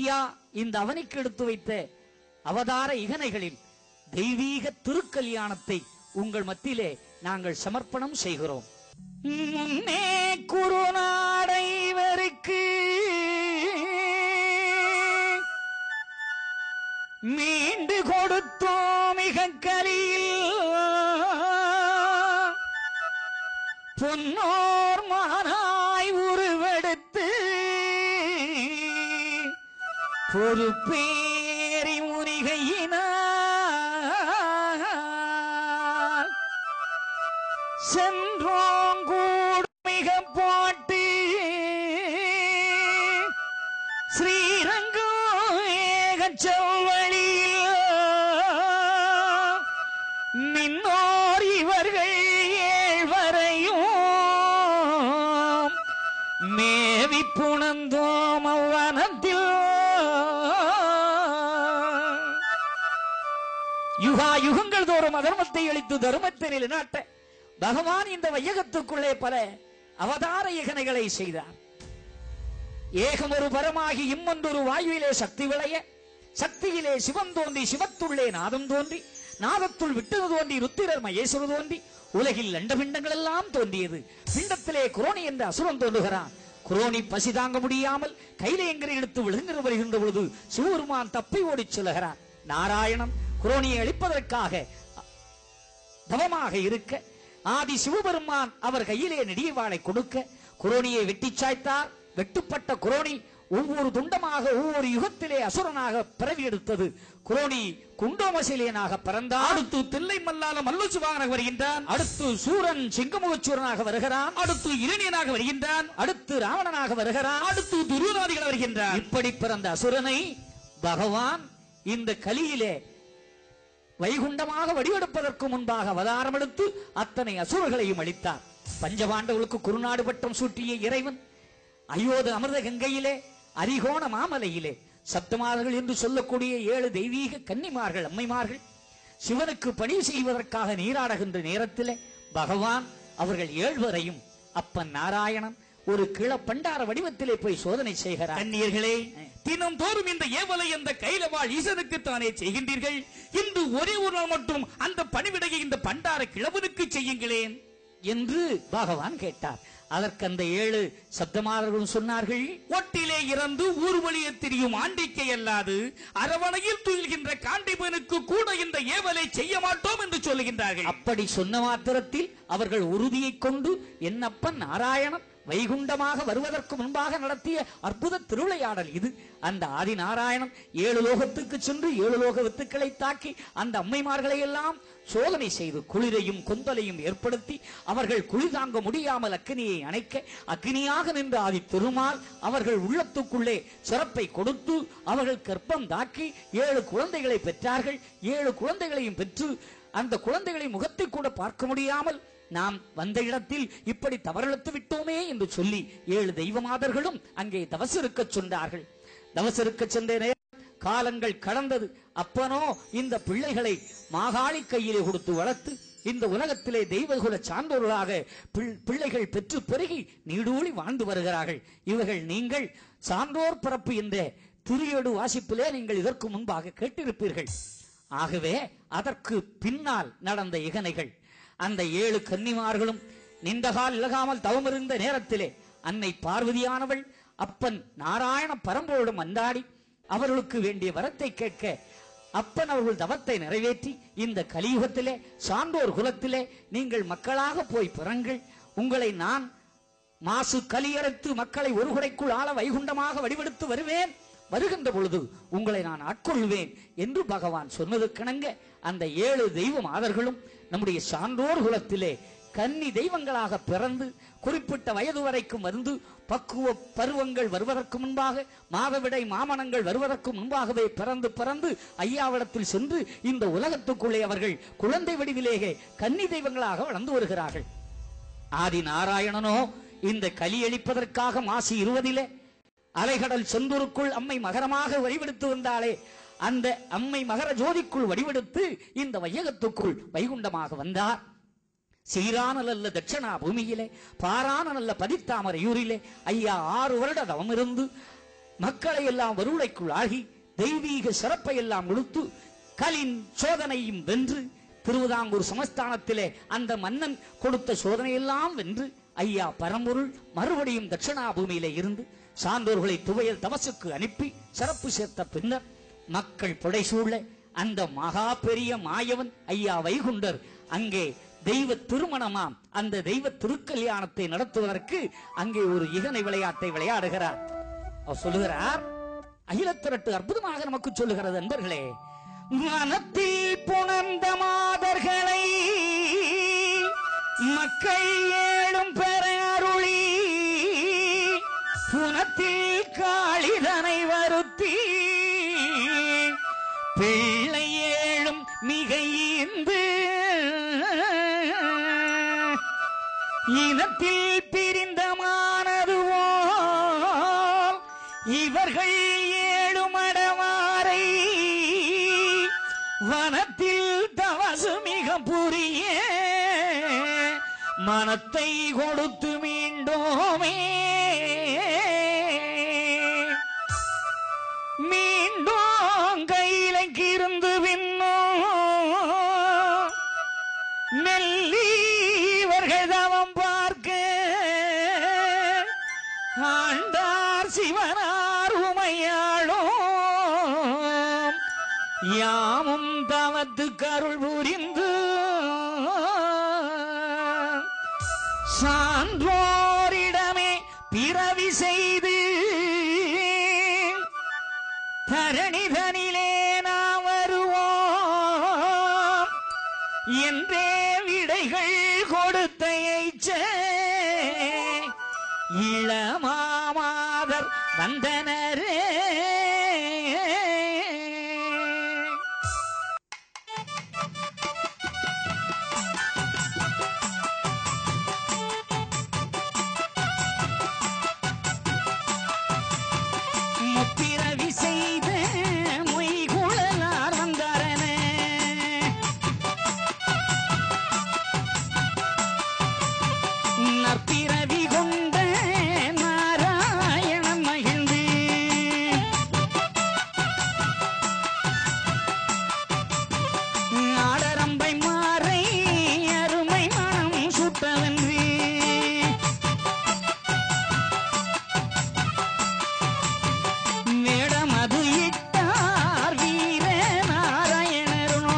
ஐயா இந்த அவனிக்கு எடுத்து வைத்த அவதார இகனைகளில் தெய்வீக திருக்கல்யாணத்தை உங்கள் மத்தியிலே நாங்கள் சமர்ப்பணம் செய்கிறோம். முன்னே குருநாடைவருக்கு மீண்டு கொடுத்தோம் மிக கலியில் பொன்னோர் மானாய் உருவெடுத்து பொறுப்பேறி முனிகையினார் சென்றோம் கூட மிக போட்டு ஸ்ரீரங்கம் ஏகச் செவ்வழியில் மின்னோர் இவர்கள் ஏழ்வரையும் மேவி புணர்ந்தோம் அவ்வனத்தில் யுகா யுகங்கள் தோறும் அதர்மத்தை அளித்து தர்மத்தை நிலைநாட்ட பகவான் இந்த வையகத்துக்குள்ளே பல அவதார இகனைகளை செய்தார். ஏகம் ஒரு பரமாகி இம்மொன்றொரு வாயுவிலே சக்தி விளைய சக்தியிலே சிவம் தோன்றி சிவத்துள்ளே நாதம் தோன்றி நாதத்துள் விட்டது தோன்றி ருத்திரர் மகேஸ்வரர் தோன்றி உலகில் அண்டபிண்டங்கள் எல்லாம் தோன்றியது. பிண்டத்திலே குரோணி என்ற அசுரன் தோன்றுகிறான். குரோணி பசி தாங்க முடியாமல் கைலையங்கரை எடுத்து விழுந்து வருகின்ற பொழுது சிவபெருமான் தப்பி ஓடிச் செல்கிறார். நாராயணன் குரோணியை அழிப்பதற்காக தவமாக இருக்க ஆதி சிவபெருமான் அவர் கையிலே நெடிய வாளை கொடுக்க குரோணியை வெட்டி சாய்த்தார். வெட்டுப்பட்ட குரோணி ஒவ்வொரு துண்டமாக ஒவ்வொரு யுகத்திலே அசுரனாக பிறவி எடுத்தது. குரோணி குண்டோமசிலியனாக பிறந்தார். அடுத்து தில்லை மல்லால மல்லுசுவாகனாக வருகின்றான். அடுத்து சூரன் சிங்கமுகச்சூரனாக வருகிறான். அடுத்து இரணியனாக வருகின்றான். அடுத்து ராவணனாக வருகிறான். அடுத்து துரியோதனன் வருகின்றான். இப்படி பிறந்த அசுரனை பகவான் இந்த கலியிலே வைகுண்டமாக வடிவெடுப்பதற்கு முன்பாக அவதாரம் எடுத்து அத்தனை அசுரர்களையும் அளித்தார். பஞ்சபாண்டவர்களுக்கு குருநாடு பட்டம் சூட்டிய இறைவன் அயோது அமிர்த கங்கையிலே அரிகோண மாமலையிலே சப்தமார்கள் என்று சொல்லக்கூடிய 7 தெய்வீக கன்னிமார்கள் அம்மைமார்கள் சிவனுக்கு பணி செய்வதற்காக நீராடுகின்ற நேரத்திலே பகவான் அவர்கள் 7 வரையும் அப்பன் நாராயணன் ஒரு கிள பண்டார வடிவத்திலே போய் சோதனை செய்கிறார். கன்னியர்களே, தினம் தோறும் இந்த ஏவலை அந்த கைலவாள் ஈசனுக்கு தானே செய்கின்றீர்கள். இன்று ஒரே ஒரு நாள் மட்டும் அந்த பணிவிடையை இந்த பண்டார கிழவனுக்கு செய்யுங்களேன் என்று பகவான் கேட்டார். அதற்கு அந்த 7 சப்தமார்களும் சொன்னார்கள், ஒட்டிலே இறந்து ஊர்வலியை திரியும் ஆண்டிக்கை அல்லாது அரவணையில் துயில்கின்ற காண்டிபனுக்கு கூட இந்த ஏவலை செய்ய மாட்டோம் என்று சொல்லுகின்றார்கள். அப்படி சொன்ன மாத்திரத்தில் அவர்கள் உறுதியை கொண்டு என்னப்பன் நாராயணன் வைகுண்டமாக வருவதற்கு முன்பாக நடத்திய அற்புத திருவிளையாடல் இது. அந்த ஆதி நாராயணன் 7 லோகத்துக்கு சென்று 7 லோக வித்துக்களை தாக்கி அந்த அம்மைமார்களை எல்லாம் சோதனை செய்து குளிரையும் கொந்தலையும் ஏற்படுத்தி அவர்கள் குளிர் தாங்க முடியாமல் அக்னியை அணைக்க அக்னியாக நின்ற ஆதி திருமால் அவர்கள் உள்ளத்துக்குள்ளே சிறப்பை கொடுத்து அவர்கள் கர்ப்பம் தாக்கி 7 குழந்தைகளை பெற்றார்கள். 7 குழந்தைகளையும் பெற்று அந்த குழந்தைகளை முகத்தை கூட பார்க்க முடியாமல் நாம் வந்த இடத்தில் இப்படி தவறிழைத்து விட்டோமே என்று சொல்லி 7 தெய்வமாதர்களும் அங்கே தவசிருக்க சொன்னார்கள். தவசிருக்க சென்ற நேரம் காலங்கள் கடந்தது. அப்பனோ இந்த பிள்ளைகளை மாகாளி கையிலே கொடுத்து வளர்த்து இந்த உலகத்திலே தெய்வகுல சான்றோர்களாக பிள்ளைகள் பெற்று பெருகி நீடூழி வாழ்ந்து வருகிறார்கள். இவர்கள் நீங்கள் சான்றோர் பிறப்பு என்ற துரியடு வாசிப்பிலே நீங்கள் இதற்கு முன்பாக கேட்டிருப்பீர்கள். ஆகவே அதற்கு பின்னால் நடந்த இகனைகள் அந்த 7 கன்னிமார்களும் நீண்டகால் இலகாமல் தவமிருந்த நேரத்திலே அன்னை பார்வதியானவள் அப்பன் நாராயண பரம்பொருளிடம் அந்தாடி அவர்களுக்கு வேண்டிய வரத்தை கேட்க அப்பன் அவர்கள் தவத்தை நிறைவேற்றி இந்த கலியுகத்திலே சான்றோர் குலத்திலே நீங்கள் மக்களாக போய் பிறங்கள், உங்களை நான் மாசு கலியறுத்து மக்களை ஒரு குடைக்குள் ஆள வைகுண்டமாக வடிவெடுத்து வருவேன், வருகின்ற பொழுது உங்களை நான் ஆட்கொள்வேன் என்று பகவான் சொன்னதுக்கிணங்க அந்த 7 தெய்வ மாதர்களும் நம்முடைய சான்றோர் குலத்திலே கன்னி தெய்வங்களாக பிறந்து குறிப்பிட்ட வயது வரைக்கும் வந்து பக்குவ பருவங்கள் வருவதற்கு முன்பாக மாதவிடை மாமனங்கள் வருவதற்கு முன்பாகவே பிறந்து ஐயாவிடத்தில் சென்று இந்த உலகத்துக்குள்ளே அவர்கள் குழந்தை வடிவிலேயே கன்னி தெய்வங்களாக வளர்ந்து வருகிறார்கள். ஆதி நாராயணனோ இந்த கலி அளிப்பதற்காக மாசி 20 அலைகடல் செந்தூருக்குள் அம்மை மகரமாக வடிவெடுத்து வந்தாலே அந்த அம்மை மகர ஜோதிக்குள் வடிவெடுத்து இந்த வையகத்துக்குள் வைகுண்டமாக வந்தார். சீரான நல்ல தட்சணா பூமியிலே பாரான நல்ல பதித்தாமரையூரிலே ஐயா 6 வருட தவம் இருந்து மக்களை எல்லாம் வருளைக்குள் ஆகி தெய்வீக சிறப்பை எல்லாம் கொடுத்து கலின் சோதனையும் வென்று திருவிதாங்கூர் சமஸ்தானத்திலே அந்த மன்னன் கொடுத்த சோதனையெல்லாம் வென்று ஐயா பரம்பொருள் மறுபடியும் தட்சிணாபூமியிலே இருந்து சான்றோர்களை துவையல் தமசுக்கு அனுப்பி சிறப்பு சேர்த்த பின்னர் மக்கள் புடைசூழ அந்த மகா பெரிய மாயவன் ஐயா வைகுண்டர் அங்கே தெய்வ திருமணமாம் அந்த தெய்வ திருக்கல்யாணத்தை நடத்துவதற்கு அங்கே ஒரு இகனை விளையாட்டை விளையாடுகிறார். அவர் சொல்லுகிறார், அகிலத்திரட்டு அற்புதமாக நமக்கு சொல்லுகிறது நண்பர்களே, மனத்தில் புணர்ந்த மாதர்களை மக்கள் ஏழும் பெற அருளி புனத்தில் காளிதனை வருத்தி பிள்ளை ஏழும் மிகைந்து இனத்தில் பிரிந்தமானதுவோ இவர்கள் ஏழுமடவாரை வனத்தில் தவசு மிக புரிய மனத்தை கொடுத்து மீண்டோமே மீண்டும் கையிலங்கிருந்து பின்னோ மெல்லீவர்கள் தவம் பார்க்க ஆண்டார் சிவனார் உமையாளோ யாமும் தவத்து கருள் புரிந்து சான்றோரிடமே பிறவி செய்து தரணிதனிலே நாம் வருவோம் என்றே விடைகள் கொடுத்த இளமாமாதர் வந்தனரே. முப்பிரவி செய்த மொய்குழலார் வந்தாரன நற்பிறவி கொண்ட நாராயணன் மகிழ்ந்து ஆடரம்பை மாறை அருமை மனம் சுட்டவன்று மேடமது இட்டார் வீர நாராயணருணோ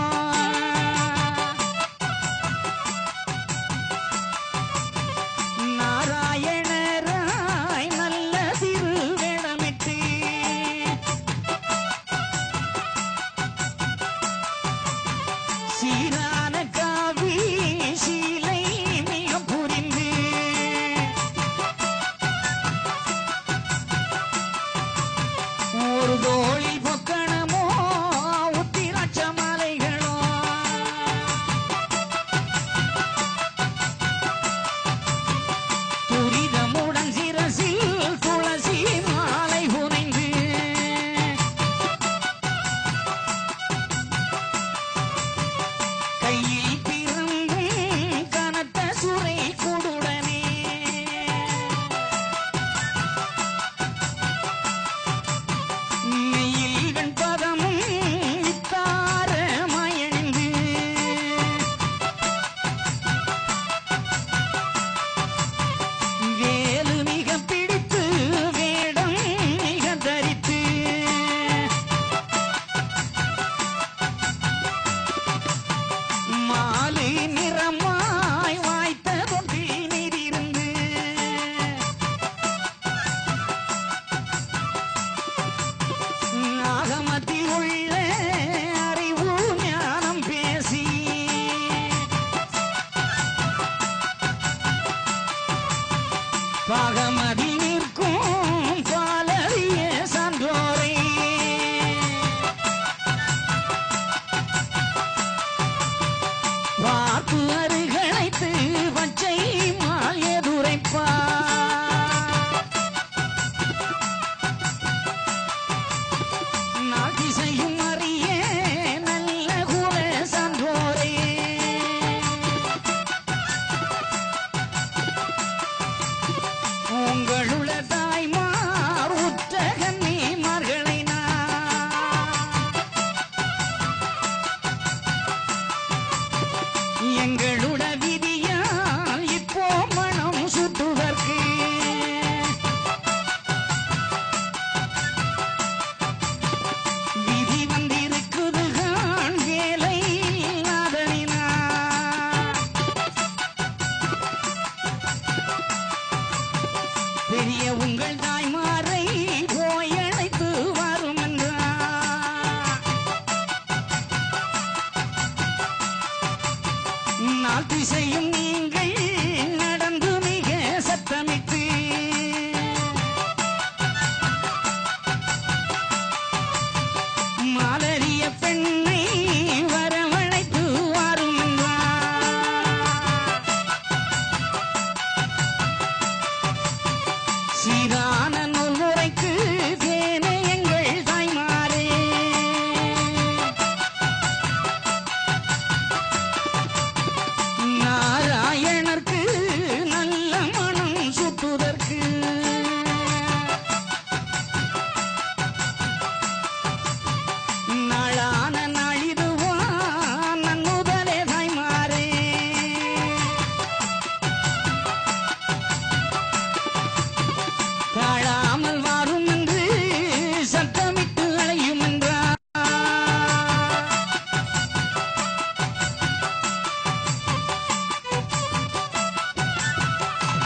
நாராயணராய் நல்ல திருவேடமிட்டு சீரான காவி சீலை மிக புரிந்து ஒரு